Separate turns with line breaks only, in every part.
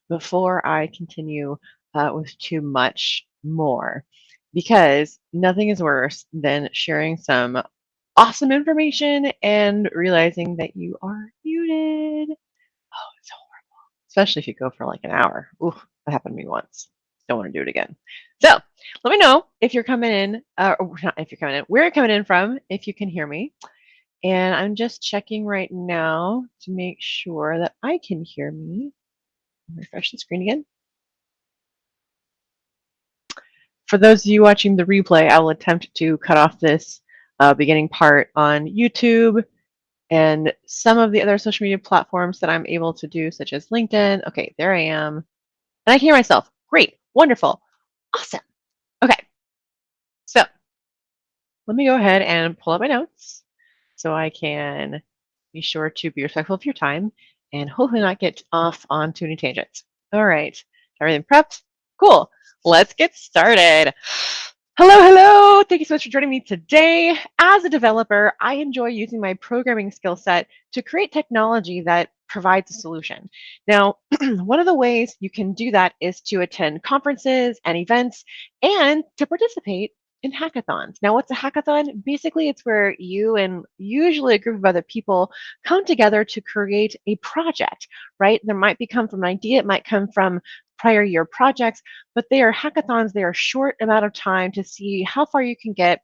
before I continue with too much more, because nothing is worse than sharing some awesome information and realizing that you are muted. Oh, it's horrible, especially if you go for like an hour. Ooh, that happened to me once. Don't want to do it again. So let me know if you're coming in, or not if you're coming in, where you're coming in from, if you can hear me. And I'm just checking right now to make sure that I can hear me. Refresh the screen again. For those of you watching the replay, I will attempt to cut off this beginning part on YouTube and some of the other social media platforms that I'm able to do, such as LinkedIn. Okay, there I am. And I can hear myself. Great, wonderful, awesome. Okay, so let me go ahead and pull up my notes so I can be sure to be respectful of your time and hopefully not get off on too many tangents. All right, everything prepped? Cool. Let's get started. Hello, hello. Thank you so much for joining me today. As a developer, I enjoy using my programming skill set to create technology that provides a solution. Now, one of the ways you can do that is to attend conferences and events and to participate in hackathons. Now, what's a hackathon? Basically, it's where you and usually a group of other people come together to create a project, right? There might come from an idea, it might come from prior year projects, but they are hackathons. They are short amount of time to see how far you can get.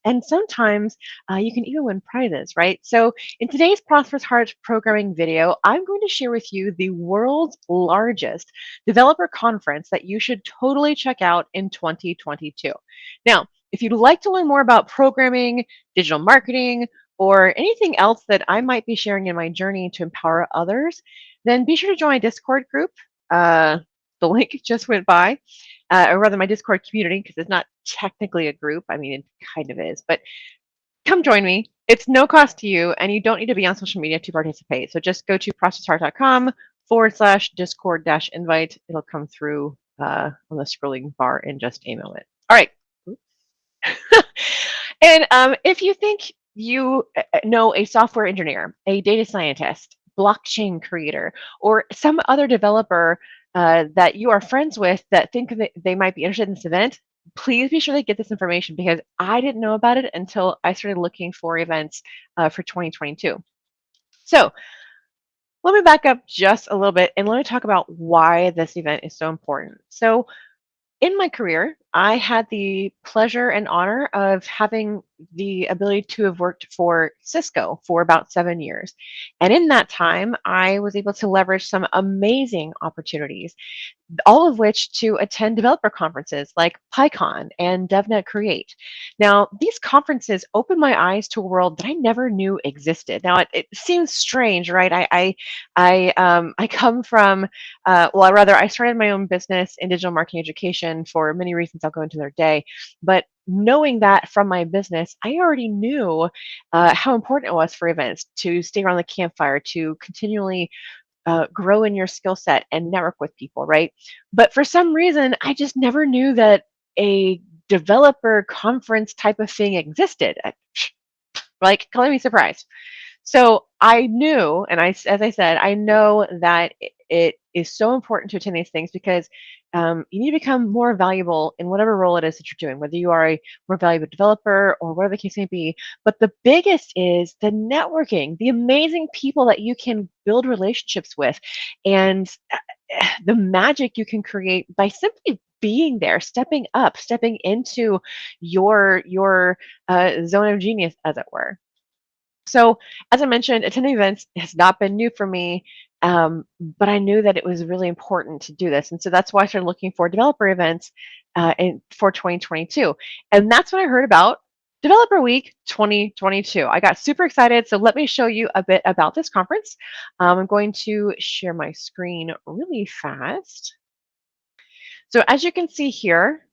And sometimes you can even win prizes, right? So in today's Prosperous Heart programming video, I'm going to share with you the world's largest developer conference that you should totally check out in 2022. Now, if you'd like to learn more about programming, digital marketing, or anything else that I might be sharing in my journey to empower others, then be sure to join my Discord group. The link just went by, or rather my Discord community, because it's not technically a group. I mean, it kind of is, but come join me. It's no cost to you, and you don't need to be on social media to participate. So just go to processheart.com/discord-invite. It'll come through on the scrolling bar in just a moment. All right. And if you think you know a software engineer, a data scientist, blockchain creator, or some other developer that you are friends with that think that they might be interested in this event, please be sure to get this information because I didn't know about it until I started looking for events for 2022. So let me back up just a little bit and let me talk about why this event is so important. So in my career, I had the pleasure and honor of having the ability to have worked for Cisco for about 7 years. And in that time, I was able to leverage some amazing opportunities, all of which to attend developer conferences like PyCon and DevNet Create. Now, these conferences opened my eyes to a world that I never knew existed. Now, it seems strange, right? I come from, well, rather, I started my own business in digital marketing education for many reasons I'll go into their day. But knowing that from my business, I already knew how important it was for events to stay around the campfire, to continually grow in your skill set and network with people, right? But for some reason, I just never knew that a developer conference type of thing existed. Like, calling me surprised. So I knew, and as I said, I know that it is so important to attend these things because you need to become more valuable in whatever role it is that you're doing, whether you are a more valuable developer or whatever the case may be. But the biggest is the networking, the amazing people that you can build relationships with, and the magic you can create by simply being there, stepping up, stepping into your zone of genius, as it were. So, as I mentioned, attending events has not been new for me, but I knew that it was really important to do this. And so that's why I started looking for developer events for 2022. And that's when I heard about Developer Week 2022. I got super excited. So let me show you a bit about this conference. I'm going to share my screen really fast. So as you can see here,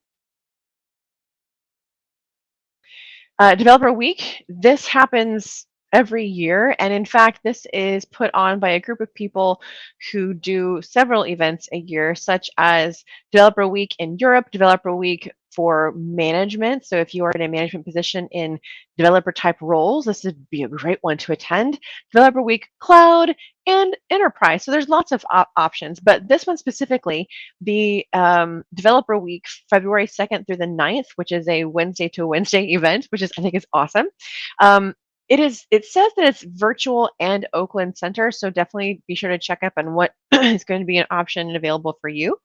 Developer Week, this happens every year. And in fact, this is put on by a group of people who do several events a year, such as Developer Week in Europe, Developer Week for management. So if you are in a management position in developer type roles, this would be a great one to attend. Developer Week Cloud and Enterprise. So there's lots of options, but this one specifically, the Developer Week, February 2nd through the 9th, which is a Wednesday to Wednesday event, which is I think is awesome. It is. It says that it's virtual and Oakland Center, so definitely be sure to check up on what is going to be an option and available for you.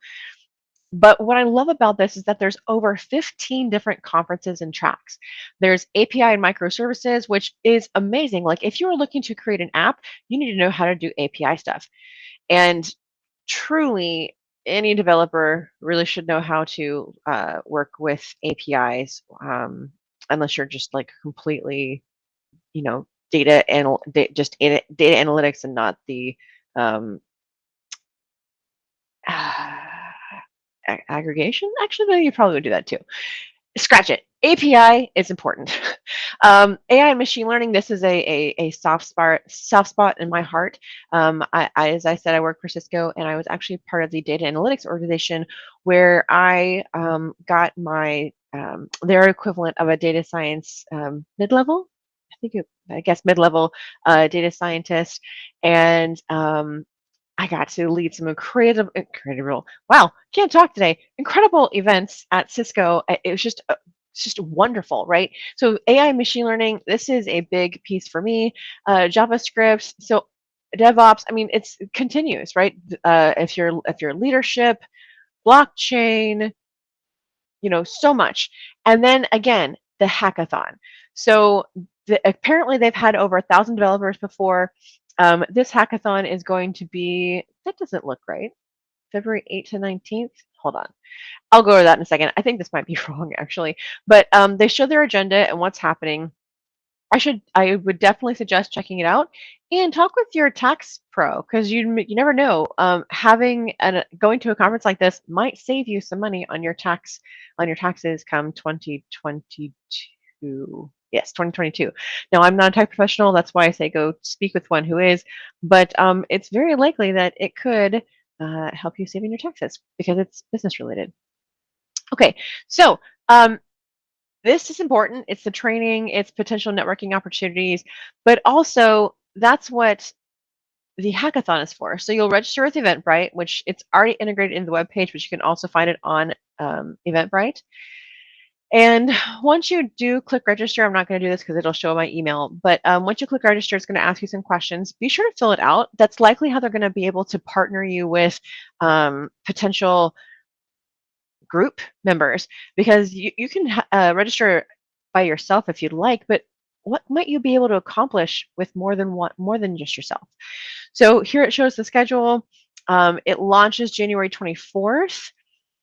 But what I love about this is that there's over 15 different conferences and tracks. There's API and microservices, which is amazing. Like if you are looking to create an app, you need to know how to do API stuff. And truly, any developer really should know how to work with APIs, unless you're just like completely, just data analytics and not the um, aggregation. Actually, no, you probably would do that too. Scratch it. API is important. AI and machine learning. This is a soft spot in my heart. As I said, I work for Cisco, and I was actually part of the data analytics organization where I got my their equivalent of a data science mid-level. I guess mid-level data scientist, and I got to lead some incredible, wow, can't talk today, incredible events at Cisco. It was just wonderful, right? So AI machine learning, this is a big piece for me. JavaScript, so DevOps, I mean, it's continuous, right? If you're leadership, blockchain, so much. And then again, the hackathon. So apparently they've had over 1,000 developers before. This hackathon is going to be, that doesn't look right, February 8th to 19th. Hold on. I'll go over that in a second. I think this might be wrong, actually. But they show their agenda and what's happening. I would definitely suggest checking it out and talk with your tax pro because you never know. Going to a conference like this might save you some money on your taxes come 2022. Yes, 2022. Now I'm not a tax professional. That's why I say go speak with one who is. But it's very likely that it could help you save in your taxes because it's business related. Okay, so this is important. It's the training, it's potential networking opportunities, but also that's what the hackathon is for. So you'll register with Eventbrite, which it's already integrated in the web page, but you can also find it on Eventbrite. And once you do click register, I'm not going to do this because it'll show my email, but once you click register, it's going to ask you some questions. Be sure to fill it out. That's likely how they're going to be able to partner you with potential group members because you can register by yourself if you'd like, but what might you be able to accomplish with more than just yourself? So here it shows the schedule. It launches January 24th.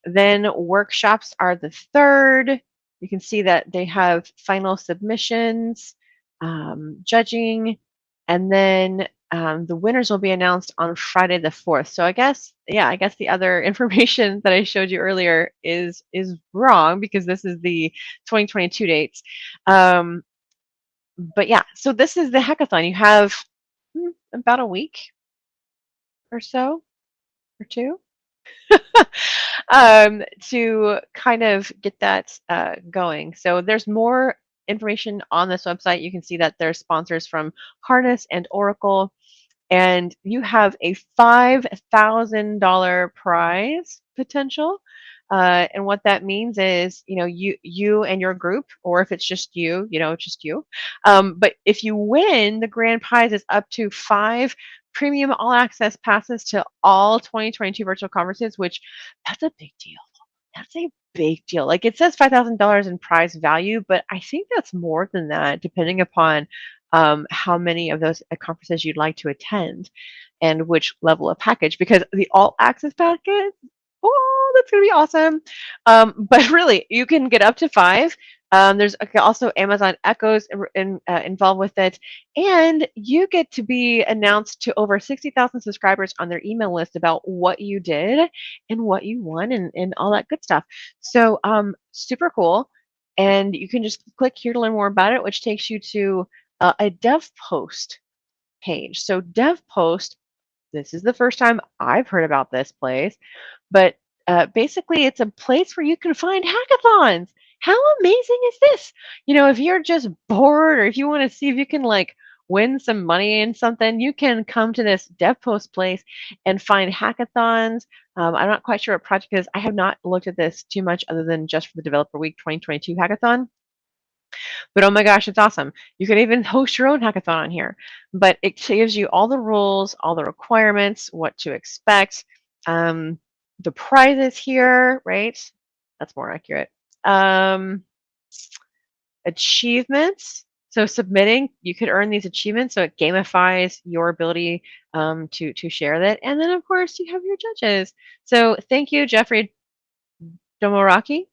Then workshops are the 3rd. You can see that they have final submissions, judging, and then the winners will be announced on Friday the 4th. So I guess the other information that I showed you earlier is wrong because this is the 2022 dates. But yeah, so this is the hackathon. You have about a week or so, or two, to kind of get that going. So there's more information on this website. You can see that there's sponsors from Harness and Oracle, and you have a $5,000 prize potential. And what that means is, you and your group, or if it's just you, just you. But if you win, the grand prize is up to 5 premium all access passes to all 2022 virtual conferences, which that's a big deal. That's a big deal. Like it says $5,000 in prize value, but I think that's more than that, depending upon how many of those conferences you'd like to attend and which level of package, because the all access package, oh, that's going to be awesome. But really, you can get up to 5. There's also Amazon Echoes involved with it, and you get to be announced to over 60,000 subscribers on their email list about what you did and what you won and all that good stuff. So super cool. And you can just click here to learn more about it, which takes you to a dev post page. So dev post, this is the first time I've heard about this place, but basically it's a place where you can find hackathons. How amazing is this? If you're just bored or if you want to see if you can like win some money in something, you can come to this dev post place and find hackathons. I'm not quite sure what project it is. I have not looked at this too much other than just for the Developer Week 2022 hackathon. But oh my gosh, it's awesome. You can even host your own hackathon on here. But it gives you all the rules, all the requirements, what to expect, the prizes here, right? That's more accurate. Achievements. So submitting, you could earn these achievements. So it gamifies your ability to share that. And then, of course, you have your judges. So thank you, Jeffrey Domoraki,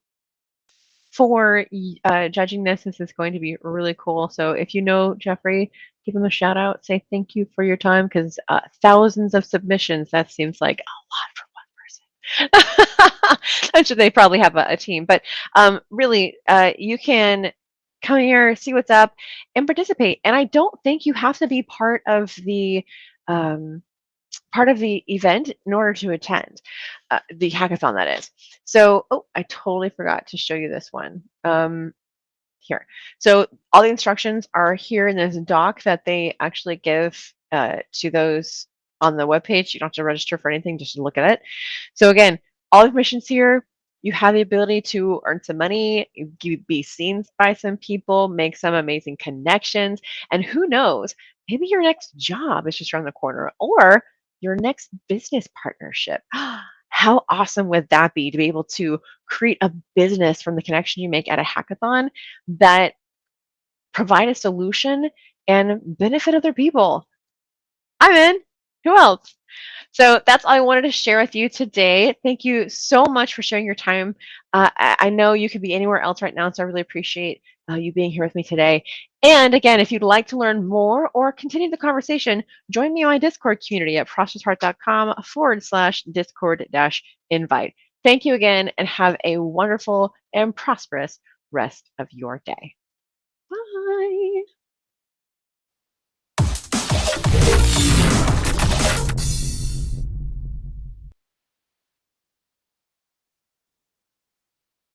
for judging this. This is going to be really cool. So if you know Jeffrey, give him a shout out. Say thank you for your time because thousands of submissions, that seems like a lot for one person. I'm sure they probably have a team. But really, you can come here, see what's up, and participate. And I don't think you have to be um, part of the event in order to attend the hackathon, that is. So, oh, I totally forgot to show you this one. Here. So all the instructions are here in this doc that they actually give to those on the webpage. You don't have to register for anything, just to look at it. So again, all the information's here. You have the ability to earn some money, be seen by some people, make some amazing connections, and who knows, maybe your next job is just around the corner, or your next business partnership. How awesome would that be to be able to create a business from the connection you make at a hackathon that provide a solution and benefit other people? I'm in. Who else? So that's all I wanted to share with you today. Thank you so much for sharing your time. I know you could be anywhere else right now, so I really appreciate you being here with me today. And again, if you'd like to learn more or continue the conversation, join me on my Discord community at prosperousheart.com/Discord-invite. Thank you again, and have a wonderful and prosperous rest of your day.